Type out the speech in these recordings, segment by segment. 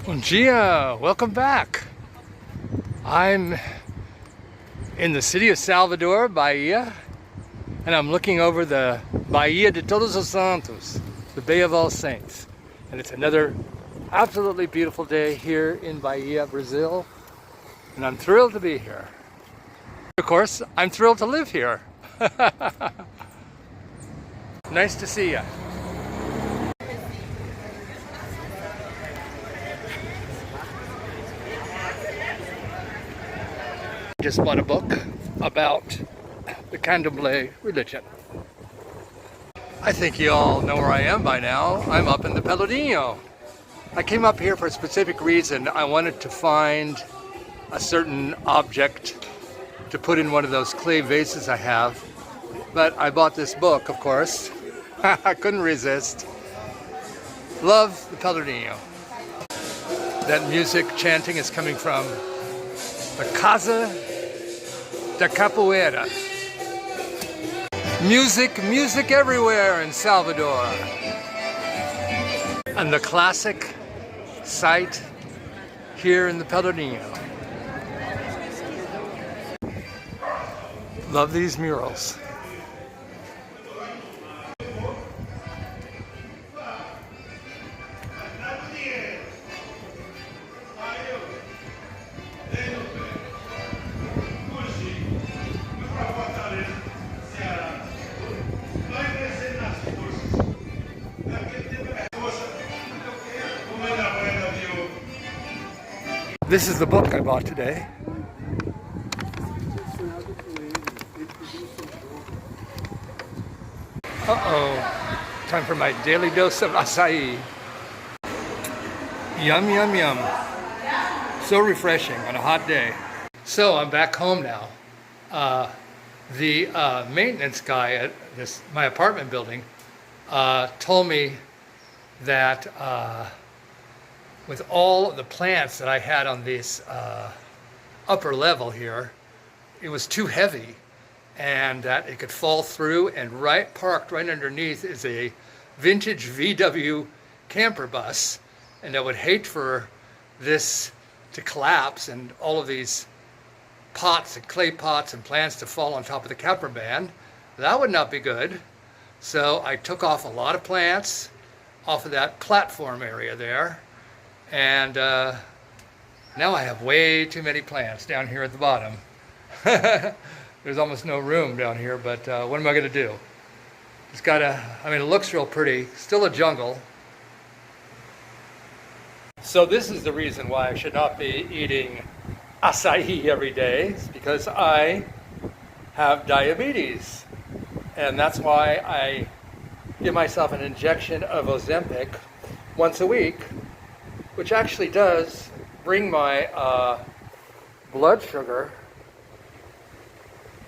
Bom dia, welcome back. I'm in the city of Salvador, Bahia, and I'm looking over the Bahia de Todos os Santos, the Bay of All Saints. And it's another absolutely beautiful day here in Bahia, Brazil, and I'm thrilled to be here. Of course, I'm thrilled to live here. Nice to see you. Just bought a book about the Candomblé religion. I think you all know where I am by now. I'm up in the Pelourinho. I came up here for a specific reason. I wanted to find a certain object to put in one of those clay vases I have. But I bought this book, of course. I couldn't resist. Love the Pelourinho. That music chanting is coming from the Casa da Capoeira. Music everywhere in Salvador. And the classic site here in the Pelourinho. Love these murals. This is the book I bought today. Uh-oh. Time for my daily dose of acai. Yum, yum, yum. So refreshing on a hot day. So I'm back home now. The maintenance guy at my apartment building told me that with all of the plants that I had on this upper level here, it was too heavy and that it could fall through, and parked right underneath is a vintage VW camper bus, and I would hate for this to collapse and all of these pots and clay pots and plants to fall on top of the camper van. That would not be good. So I took off a lot of plants off of that platform area there. And now I have way too many plants down here at the bottom. There's almost no room down here, but what am I going to do? Just gotta, I mean, it looks real pretty. Still a jungle. So this is the reason why I should not be eating acai every day. It's because I have diabetes. And that's why I give myself an injection of Ozempic once a week, which actually does bring my blood sugar.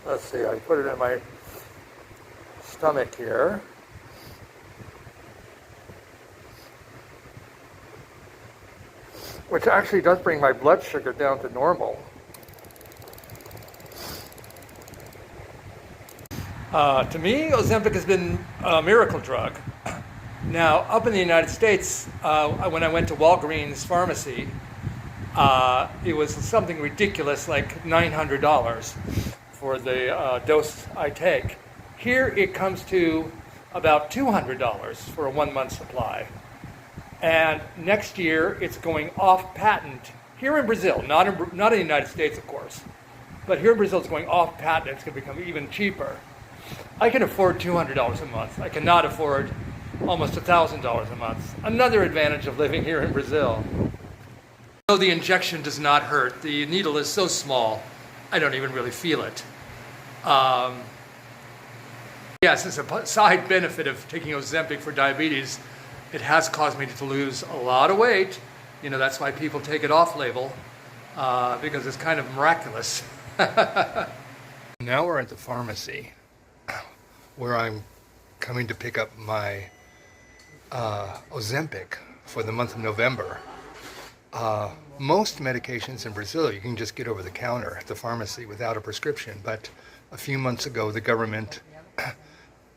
Let's see, I put it in my stomach here. Which actually does bring my blood sugar down to normal. To me, Ozempic has been a miracle drug. Now, up in the United States, when I went to Walgreens pharmacy, it was something ridiculous, like $900 for the dose I take. Here it comes to about $200 for a 1 month supply. And next year it's going off patent here in Brazil, not in the United States, of course. But here in Brazil it's going off patent. It's going to become even cheaper. I can afford $200 a month. I cannot afford almost $1,000 a month. Another advantage of living here in Brazil. Though the injection does not hurt, the needle is so small, I don't even really feel it. Yes, it's a side benefit of taking Ozempic for diabetes. It has caused me to lose a lot of weight. You know, that's why people take it off label, because it's kind of miraculous. Now we're at the pharmacy where I'm coming to pick up my Ozempic for the month of November. Most medications in Brazil you can just get over the counter at the pharmacy without a prescription, but a few months ago the government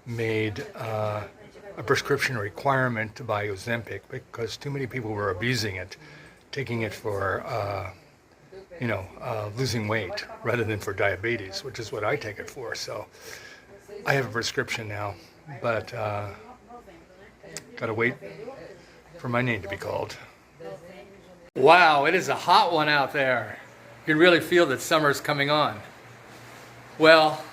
made a prescription requirement to buy Ozempic because too many people were abusing it taking it for, losing weight rather than for diabetes, which is what I take it for. So I have a prescription now, but gotta wait for my name to be called. Wow, it is a hot one out there. You can really feel that summer's coming on. Well,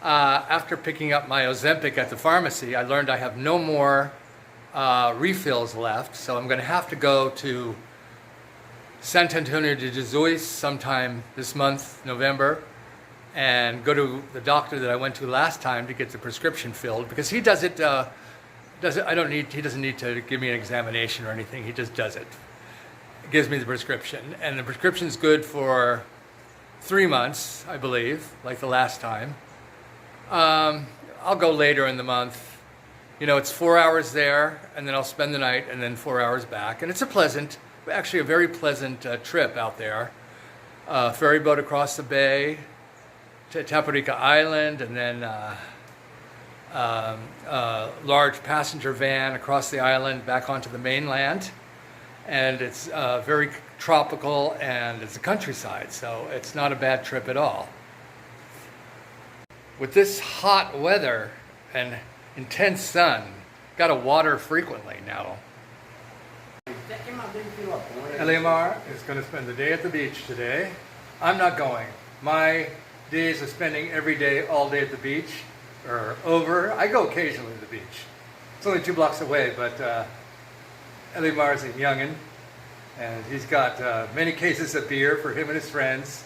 after picking up my Ozempic at the pharmacy, I learned I have no more refills left, so I'm going to have to go to Sant Antonio de Jesus sometime this month, November, and go to the doctor that I went to last time to get the prescription filled, because he does it. He doesn't need to give me an examination or anything. He just does it. Gives me the prescription, and the prescription's good for 3 months, I believe, like the last time. I'll go later in the month. It's 4 hours there, and then I'll spend the night, and then 4 hours back. And it's actually a very pleasant trip out there. Ferry boat across the bay to Taparica Island, and then large passenger van across the island back onto the mainland. And it's very tropical, and it's a countryside, so it's not a bad trip at all. With this hot weather and intense sun, gotta water frequently now. Elimar is going to spend the day at the beach today. I'm not going. My days of spending every day, all day at the beach are over. I go occasionally to the beach. It's only 2 blocks away, but Elimar is a youngin', and he's got many cases of beer for him and his friends.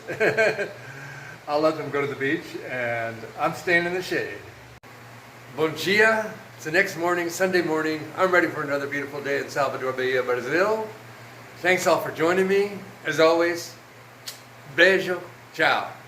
I'll let them go to the beach, and I'm staying in the shade. Bom dia. It's the next morning, Sunday morning. I'm ready for another beautiful day in Salvador, Bahia, Brazil. Thanks all for joining me. As always, beijo, ciao.